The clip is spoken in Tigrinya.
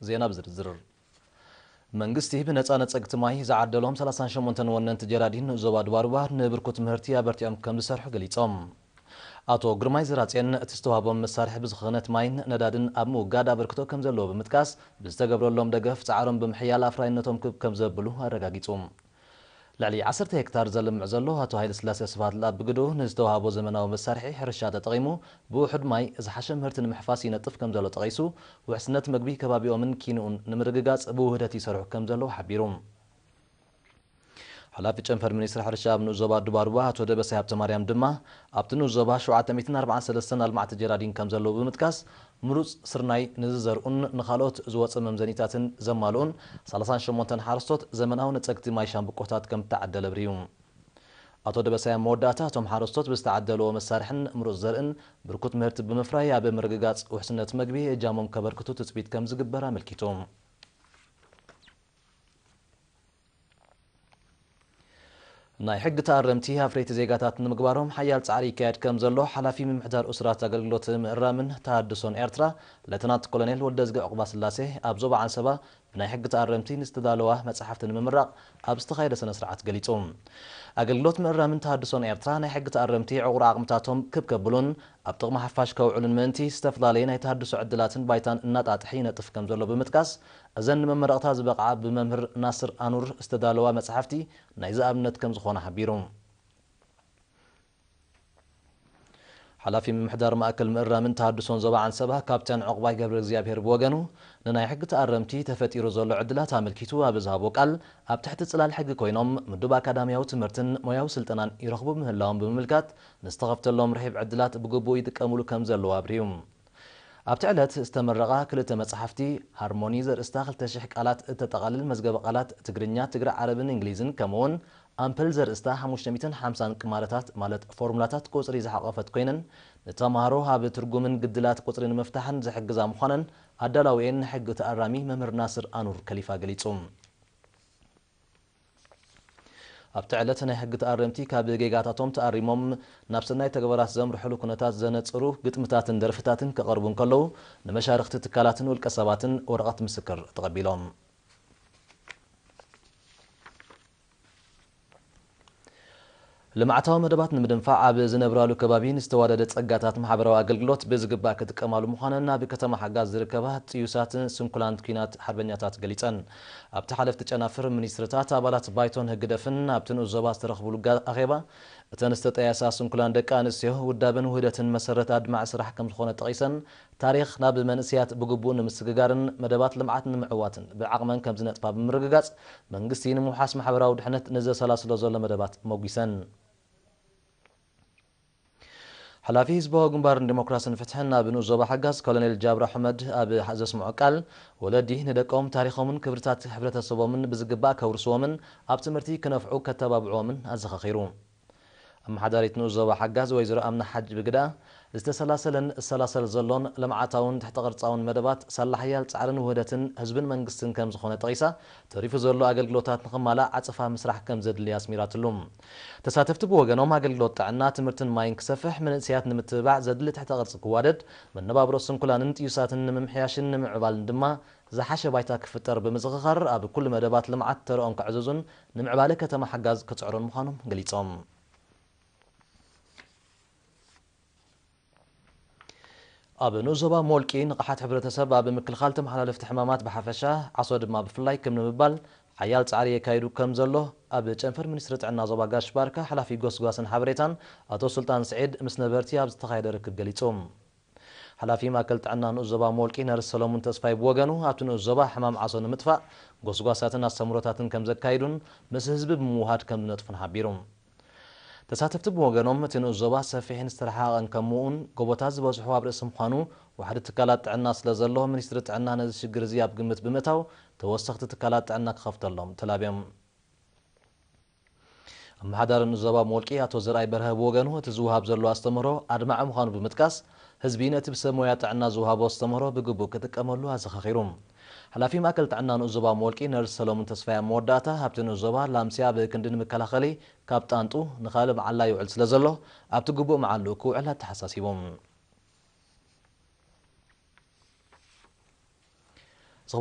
زينب زرزر منغستي بنصانه صقت ماي زعدلهم 38 وننت جرادين زوباد باربار نبركوت مهرتي ابرتيام كم زسرح غليصوم አቶ ግርማይ ዝራጽየን እትስተዋቦም መሳርሒ ብዝኽነት ማይን ነዳድን ኣብ ምውጋድ አበርክቶ ከም ዘለዎ ብምጥቃስ ብዝተገብረሎም ደገፍ ጻዕሮም ብምሕያል አፍራይነቶም ከም ዘብሉ አረጋጊጹ ልዕሊ 10 ሄክታር ዘልምዕ ዘሎ አቶ ኃይለ ስላሴ ስፋት ላብ ብግዶ ንዝተዋቦ ዘመናዊ መሳርሒ ሕርሻ ተጠቂሙ ብውሕድ ማይ ዝሓሸ ምህርቲ ንምሕፋስ ይነጥፍ ከም ዘሎ ጠቂሱ ውሕስነት መግቢ ከባቢኦምን ኪኑን ንምርግጋጽ ብውህደት ይሰርሑ ከም ዘሎ ሓቢሩ حلاف ጨንፈር ሚኒስትር ሕርሻ ኣብኑ ዞባ ዱባሩባ አቶ ደበሳይ ሀብተ ማርያም ድማ ኣብትኑ ዞባ 743 አልማዕተ ጀራዲን ከም ዘለዎ ብምጥቃስ ምሩጽ ስርናይ ንዝዘርኡን ንኻልኦት ዝወፀ መምዘኒታትን ዘማልኡን 38 ሓረስቶት ዘመናዊ ነጸግቲ ማይ ሻምብቆታት ከም ተዓደለ ብርዩ አቶ ደበሳይ መወዳእታ እቶም ሓረስቶት ብዝተዓደለዎ መሳርሕን ምሩጽ ዘርእን ብርኩት ምህርቲ ብምፍራይ ኣብ ምርግጋጽ ውሕስነት መግቢ እጃሞም ከበርክቱ ትጽቢት ከም ዝግበር አመልኪቶም ናይ ሕግ ተኣረምቲ ኣፍረይቲ ዜጋታት ንምግባሮም ሓያል ጻዕሪ ይካየድ ከም ዘሎ ሓላፊ ምምሕዳር እስራት አገልግሎት ምእራምን ተሃድሶን ኤርትራ ለተናት ኮሎኔል ወልደዝገ ዕቁባ ስላሴ ኣብ ዞባ ዓንሰባ ብናይ ሕግ ተኣረምቲ ንዝተዳለዋ መጽሓፍትን ምምራቕ ኣብ ዝተኻየደ ስነ ስርዓት ገሊጹ አገልግሎት ምእራምን ተሃድሶን ኤርትራ ናይ ሕግ ተኣረምቲ ዕቁር አቅምታቶም ክብከብሉን ኣብ ጥቕሚ ሓፋሽ ከውዕሉን ምእንቲ ዝተፈላለዩ ናይ ተሃድሶ ዕድላትን ባይታን እናጣጥሒ ይነጥፍ ከም ዘሎ ብምጥቃስ እዘን መመረቕታ ዝበቕዓ ብመምህር ናስር ኣኑር ዝተዳለዋ መጽሓፍቲ ናይ ዝኣብነት ከም ዝኾነ ሓቢሩ حلافي ممحدار مأكل مقرامن تهدسون ዞባ ዓንሰባ ካፕቴን ዕቁባይ ገብረ እግዚአብሔር በወገኑ ንናይ ሕግ ተኣረምቲ ተፈጢሩ ዘሎ ዕድላት አመልኪቱ ኣብ ዝሃቦ ቃል ኣብ ትሕቲ ጽላል ሕግ ኮይኖም ምዱብ አካዳሚያዊ ትምህርትን ሞያዊ ስልጠናን ይረኽቡ ምህላዎም ብምልካት ንዝተኸፍተሎም ርሒብ ዕድላት ብግቡእ ይጥቀምሉ ከም ዘለዎ አብርዩ ኣብቲ ዕለት ዝተመረቓ ክልተ መጽሓፍቲ ሃርሞኒ ዘርእስታ 2000 ቃላት እተጠቓልል መዝገበ ቃላት ትግርኛ ትግራይ ዓረብን እንግሊዝን ከምኡውን አምፕል ዘርእስታ 550 ቅማለታት ማለት ፎርሙላታት ቁጽሪ ዝሓቐፈት ኮይነን ንተማሃሮ ኣብ ትርጉምን ግድላት ቁጽሪ ንምፍታሕን ዝሕግዛ ምዃነን ኣዳላዊን ሕግ ተኣራሚ መምህር ናስር ኣኑር ከሊፋ ገሊጹ ኣብቲ ዕለት ናይ ሕግ ተኣረምቲ ካብ ጌጋታቶም ተኣሪሞም ናብ ሰናይ ተግባራት ዘምርሕሉ ኩነታት ዘነጽሩ ግጥምታትን ደርፍታትን ከቐርቡ እንከለዉ ንመሻርክቲ ትካላትን ውልቀ ሰባትን ወረቐት ምስክር ተቐቢሎም لمعتاو مدبات نمدنفع عب زنبرالو كبابين استوادد ጸጋታት ማህበራዊ አገልግሎት በዝግባ ከተቀማሉ መሆነና በከተማ ሓጋዝ ዝርከባት ጥዩሳትን ስንኩላንት ኪናት ሓርበኛታት ገሊጸን ኣብቲ ሓለፍቲ ጨናፍር ሚኒስትርታት አባላት ባይቶን ህግደፍን ኣብትን ዞባ ዝተረኽቡሉ አኼባ እተን ዝተጠያሳ ስንኩላን ደቂ ኣንስትዮ ውዳብን ውህደትን መሰረት ኣድማዕ ስራሕ ከም ዝኾነ ጠቂሰን ታሪኽ ናብ መንእስያት ብግቡእ ንምስግጋርን መደባት ልምዓት ንምዕዋትን ብዓቕመን ከም ዝነጥፋ ብምርግጋጽ መንግስቲ ንምውሓስ ማሕበራዊ ድሕነት ንዘሰላስሎ ዘሎ መደባት መጉሰን حلافي حزبه جنبار ديمقراطية فتحنا بنو زوبا حجاز كولونيل جابر أحمد أبي حزس معقل ولدي ندقوم تاريخهم من كبرتات حفرة الصومن بزجبا كورسومن أبتمرتي كنفعو كتبابعومن أزخخيرون أما حداريت نو زوبا حجاز ويزر أمن حج بجدا استسلاسلن السلاسل زلون لمعتاون تحت قرصاون مدبات صلاحيال تعرن وهدتن حزبن منغستن كم زخونه طقيسا تعريف زلو اغلغلوتات نخمالا عصفا مسرح كم زد لياسميرات اللوم تساتفت بوغنوم اغلغلوت تعنا تمرتن ماين كسفح من سيات نمتبع زد تحت قرص كوادد من نبابروسن كلان تيوساتن نمحياشن نمعبال دما زحشه بايتا كفتر بمزغخر اب كل مدبات لمعت ترون كعززون نمعباله كتما حجاز كتصعرون مخانم غليصوم أب نوزبا مولكي نقحات حبرتسب أب مكلخال تمحلالفت حمامات بحفشة عصود ما بفلاي كم نمبال حيال تعريه كايدو كم زلو أب جنفر منسترت عنا زبا قاش باركة حلافي قوس قواسن حبريتان أتو سلطان سعيد مسنبرتي أبز تخايد ركب قليتهم حلافي ما كلت عنا نوزبا مولكي نرس سلومون تصفاي بوغانو أبتو نوزبا حمام عصون مدفع قوس قواساتنا السمروتاتن كم زكايدون مس هزب بموهات كم نطفن حبيرهم تساتفت بوغنوم تنو زوبا سفيحين استرحاقن كمون قبوتات زبازحوا برسم خانو وحد تكالات عنا سلازلو منسترت عنا نز شجر زياب قمت بمتاو توسخت تكالات عنا كخفت اللهم تلابيهم أما حدار النزوبا مولكي أتو زرعي برها بوغنو تزوهاب زلو استمرو أدمع مخانو بمتكاس هزبين تبسمويات عنا زوهابو استمرو بقبو كتك أمرلو هزخخيروم حلافي ما أكلت عنا نوزبا مولكي نرس سلومن تصفيا موداتا هابت نوزبا لامسيا بكندن مكلاخلي كابتانتو نخالب علا يوعل سلازلو أبتو قبو معلوكو على تحساسيبهم